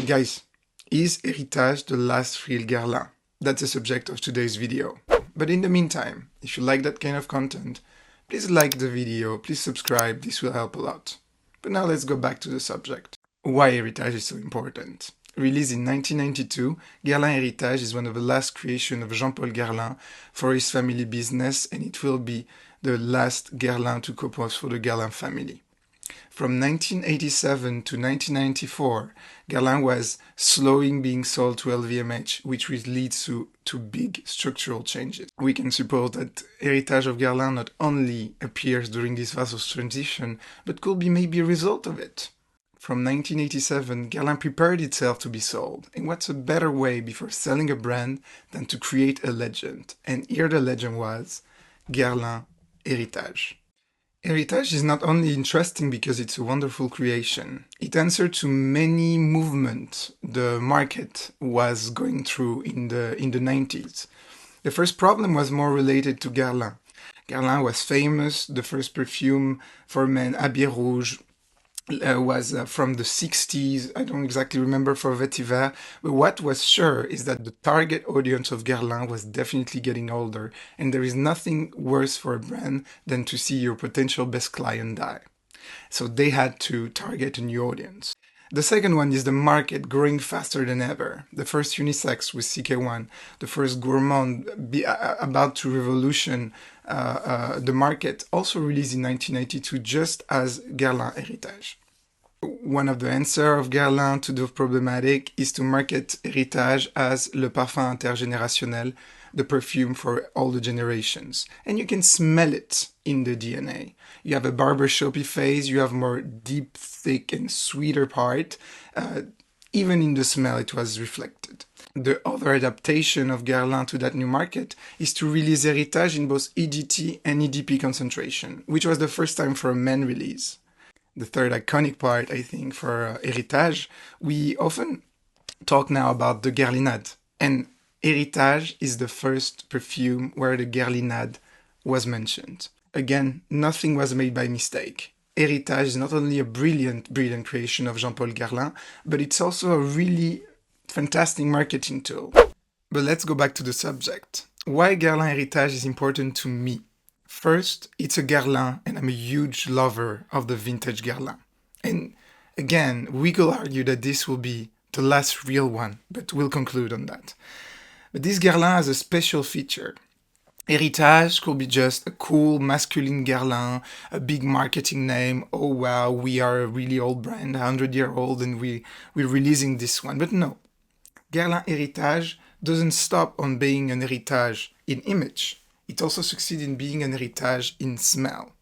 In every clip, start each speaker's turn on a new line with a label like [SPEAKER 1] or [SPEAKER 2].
[SPEAKER 1] Guys, is Héritage the last real Guerlain? That's the subject of today's video. But in the meantime, if you like that kind of content, please like the video, please subscribe, this will help a lot. But now let's go back to the subject. Why Héritage is so important? Released in 1992, Guerlain Heritage is one of the last creations of Jean-Paul Guerlain for his family business, and it will be the last Guerlain to compose for the Guerlain family. From 1987 to 1994, Guerlain was slowing being sold to LVMH, which will lead to big structural changes. We can suppose that Heritage of Guerlain not only appears during this phase of transition, but could be maybe a result of it. From 1987, Guerlain prepared itself to be sold, and what's a better way before selling a brand than to create a legend? And here the legend was Guerlain Heritage. Heritage is not only interesting because it's a wonderful creation, it answered to many movements the market was going through in the 90s. The first problem was more related to Guerlain. Guerlain was famous, the first perfume for men, Habit Rouge, was from the 60s, I don't exactly remember for Vetiver, but what was sure is that the target audience of Guerlain was definitely getting older, and there is nothing worse for a brand than to see your potential best client die. So they had to target a new audience. The second one is the market growing faster than ever. The first unisex with CK1, the first gourmand about to revolution the market, also released in 1992 just as Guerlain Heritage. One of the answers of Guerlain to the problematic is to market Heritage as le parfum intergénérationnel, the perfume for all the generations. And you can smell it in the DNA. You have a barbershopy phase, you have more deep, thick, and sweeter part. Even in the smell it was reflected. The other adaptation of Guerlain to that new market is to release Heritage in both EDT and EDP concentration, which was the first time for a men release. The third iconic part, I think, for Heritage, we often talk now about the Guerlinade, and Heritage is the first perfume where the Guerlinade was mentioned. Again, nothing was made by mistake. Heritage is not only a brilliant creation of Jean-Paul Guerlain, but it's also a really fantastic marketing tool. But let's go back to the subject. Why Guerlain Heritage is important to me? First, it's a Guerlain, and I'm a huge lover of the vintage Guerlain. And again, we could argue that this will be the last real one, but we'll conclude on that. But this Guerlain has a special feature. Heritage could be just a cool masculine Guerlain, a big marketing name. Oh wow, we are a really old brand, 100-year-old, and we're releasing this one. But no, Guerlain Heritage doesn't stop on being an Heritage in image. It also succeeds in being an Heritage in smell.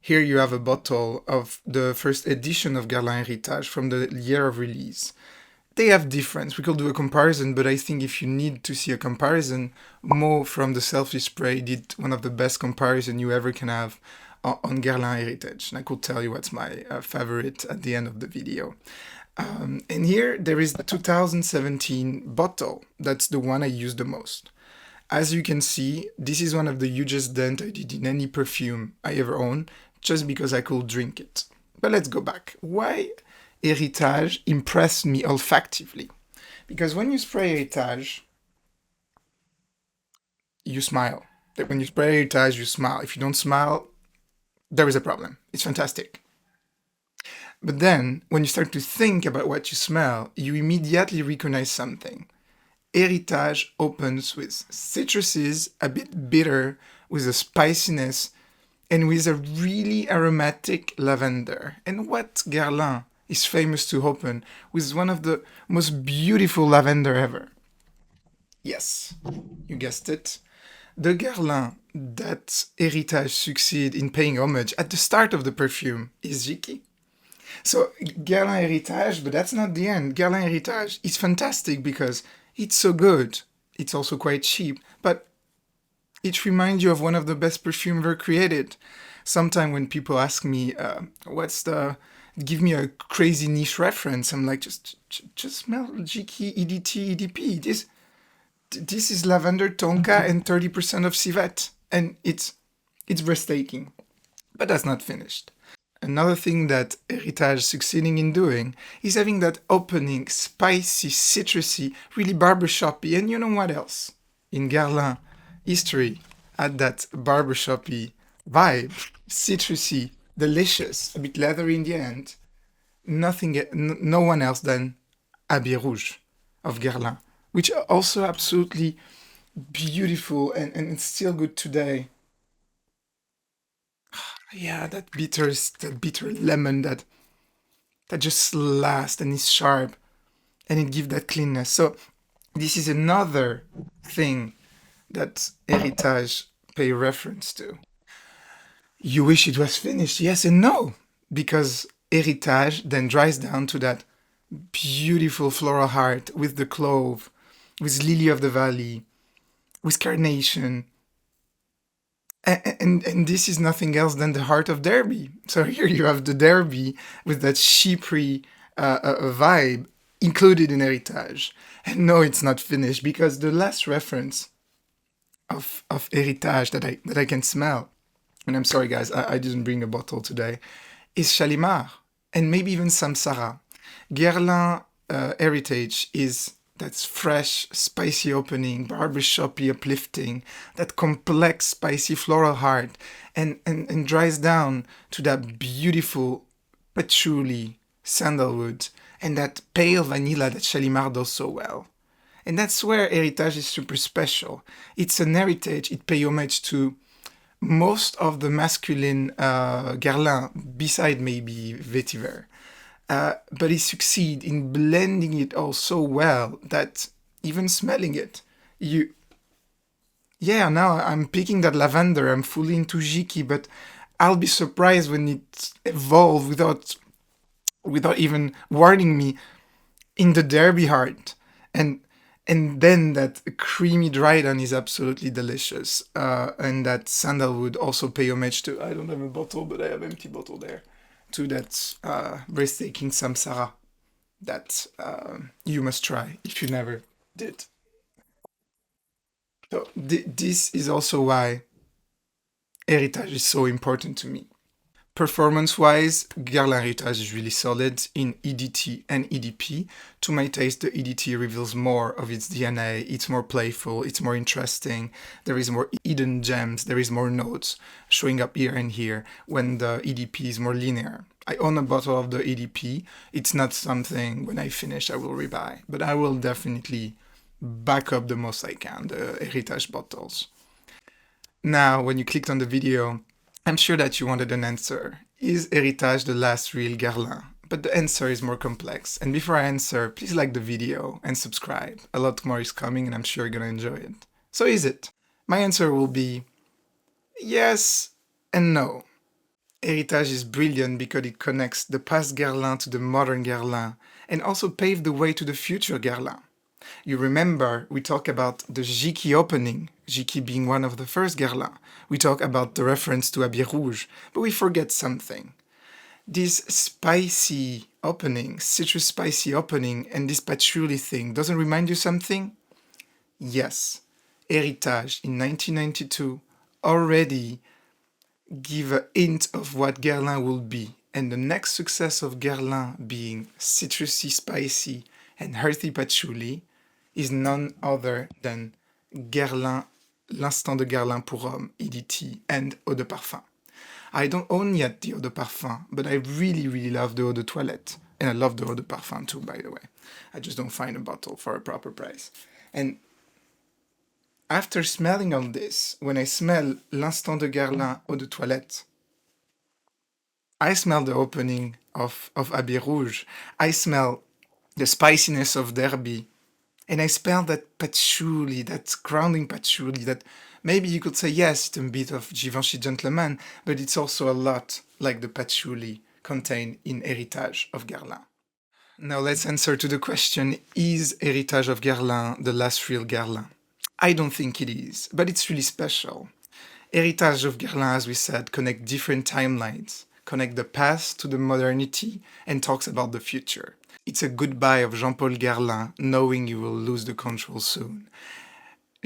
[SPEAKER 1] Here you have a bottle of the first edition of Guerlain Heritage from the year of release. They have difference. We could do a comparison, but I think if you need to see a comparison, Mo from TheSelfishSpray did one of the best comparisons you ever can have on Guerlain Heritage. And I could tell you what's my favorite at the end of the video. And here there is the 2017 bottle. That's the one I use the most. As you can see, this is one of the hugest dent I did in any perfume I ever owned, just because I could drink it. But let's go back. Why Heritage impressed me olfactively? Because when you spray Heritage, you smile. When you spray Heritage, you smile. If you don't smile, there is a problem. It's fantastic. But then, when you start to think about what you smell, you immediately recognize something. Heritage opens with citruses, a bit bitter, with a spiciness, and with a really aromatic lavender. And what Guerlain is famous to open with one of the most beautiful lavender ever. Yes, you guessed it. The Guerlain that Heritage succeed in paying homage at the start of the perfume is Jicky. So Guerlain Heritage, but that's not the end. Guerlain Heritage is fantastic because it's so good. It's also quite cheap, but it reminds you of one of the best perfume ever created. Sometimes when people ask me, give me a crazy niche reference, I'm like, just smell Jicky, EDT, EDP. This is lavender, tonka, and 30% of civet, and it's breathtaking. But that's not finished. another thing that Héritage is succeeding in doing is having that opening, spicy, citrusy, really barbershoppy, and you know what else? In Guerlain history, had that barbershoppy vibe, citrusy, delicious, a bit leathery in the end. No one else than Habit Rouge of Guerlain, which are also absolutely beautiful and it's still good today. Yeah, that bitter lemon that just lasts and is sharp and it gives that cleanness. So this is another thing that Héritage pay reference to. You wish it was finished, yes and no, because Héritage then dries down to that beautiful floral heart with the clove, with lily of the valley, with carnation. And this is nothing else than the heart of Derby. So here you have the Derby with that sheepery vibe included in Héritage. And no, it's not finished because the last reference of Héritage that I can smell, and I'm sorry guys, I didn't bring a bottle today, is Shalimar and maybe even Samsara. Guerlain Heritage is that fresh, spicy opening, barbershoppy uplifting, that complex, spicy floral heart, and dries down to that beautiful patchouli, sandalwood, and that pale vanilla that Shalimar does so well. And that's where Héritage is super special. It's an heritage, it pays homage to most of the masculine Guerlain, beside maybe Vetiver. But he succeeds in blending it all so well that even smelling it, now I'm picking that lavender, I'm fully into Jicky, but I'll be surprised when it evolves without even warning me in the Derby heart. And then that creamy dry down is absolutely delicious. And that sandalwood also pay homage to, I don't have a bottle, but I have an empty bottle there, to that breathtaking Samsara that you must try if you never did. So this is also why Heritage is so important to me. Performance-wise, Guerlain Heritage is really solid in EDT and EDP. To my taste, the EDT reveals more of its DNA, it's more playful, it's more interesting, there is more hidden gems, there is more notes showing up here and here, when the EDP is more linear. I own a bottle of the EDP, it's not something when I finish I will rebuy, but I will definitely back up the most I can, the Heritage bottles. Now, when you clicked on the video, I'm sure that you wanted an answer. Is Héritage the last real Guerlain? But the answer is more complex. And before I answer, please like the video and subscribe. A lot more is coming and I'm sure you're gonna enjoy it. So is it? My answer will be yes and no. Héritage is brilliant because it connects the past Guerlain to the modern Guerlain and also paved the way to the future Guerlain. You remember we talk about the Jicky opening, Jicky being one of the first Guerlain. We talk about the reference to Habit Rouge, but we forget something. This spicy opening, citrus spicy opening, and this patchouli thing doesn't remind you something? Yes, Héritage in 1992 already give a hint of what Guerlain will be, and the next success of Guerlain being citrusy, spicy, and earthy patchouli is none other than Guerlain, l'Instant de Guerlain pour Homme, EDT, and Eau de Parfum. I don't own yet the Eau de Parfum, but I really, really love the Eau de Toilette. And I love the Eau de Parfum too, by the way. I just don't find a bottle for a proper price. And after smelling all this, when I smell l'Instant de Guerlain Eau de Toilette, I smell the opening of Habit Rouge. I smell the spiciness of Derby. And I smell that patchouli, that grounding patchouli, that maybe you could say, yes, it's a bit of Givenchy Gentleman, but it's also a lot like the patchouli contained in Héritage of Guerlain. Now let's answer to the question, is Héritage of Guerlain the last real Guerlain? I don't think it is, but it's really special. Héritage of Guerlain, as we said, connect different timelines, connect the past to the modernity, and talks about the future. It's a goodbye of Jean-Paul Guerlain, knowing you will lose the control soon.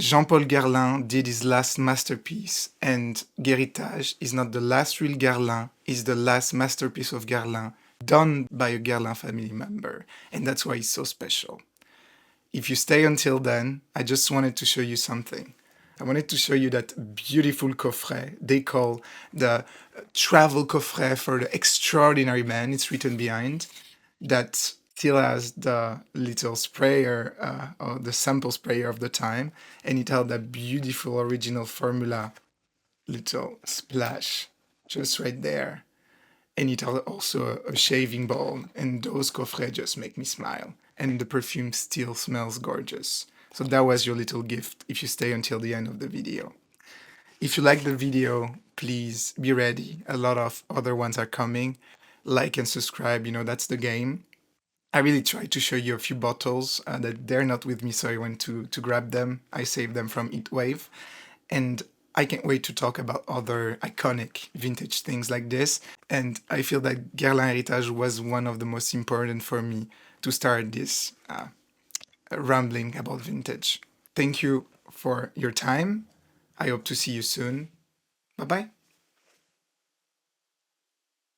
[SPEAKER 1] Jean-Paul Guerlain did his last masterpiece, and Héritage is not the last real Guerlain, it's the last masterpiece of Guerlain done by a Guerlain family member, and that's why it's so special. If you stay until then, I just wanted to show you something. I wanted to show you that beautiful coffret they call the travel coffret for the extraordinary man. It's written behind. That still has the little sprayer or the sample sprayer of the time, and it had that beautiful original formula little splash just right there. And it had also a shaving bowl, and those coffrets just make me smile. And the perfume still smells gorgeous. So that was your little gift if you stay until the end of the video. If you like the video, please be ready. A lot of other ones are coming. Like and subscribe, that's the game. I really tried to show you a few bottles that they're not with me, so I went to grab them. I saved them from Heatwave. And I can't wait to talk about other iconic vintage things like this. And I feel that Guerlain Heritage was one of the most important for me to start this rambling about vintage. Thank you for your time. I hope to see you soon. Bye-bye.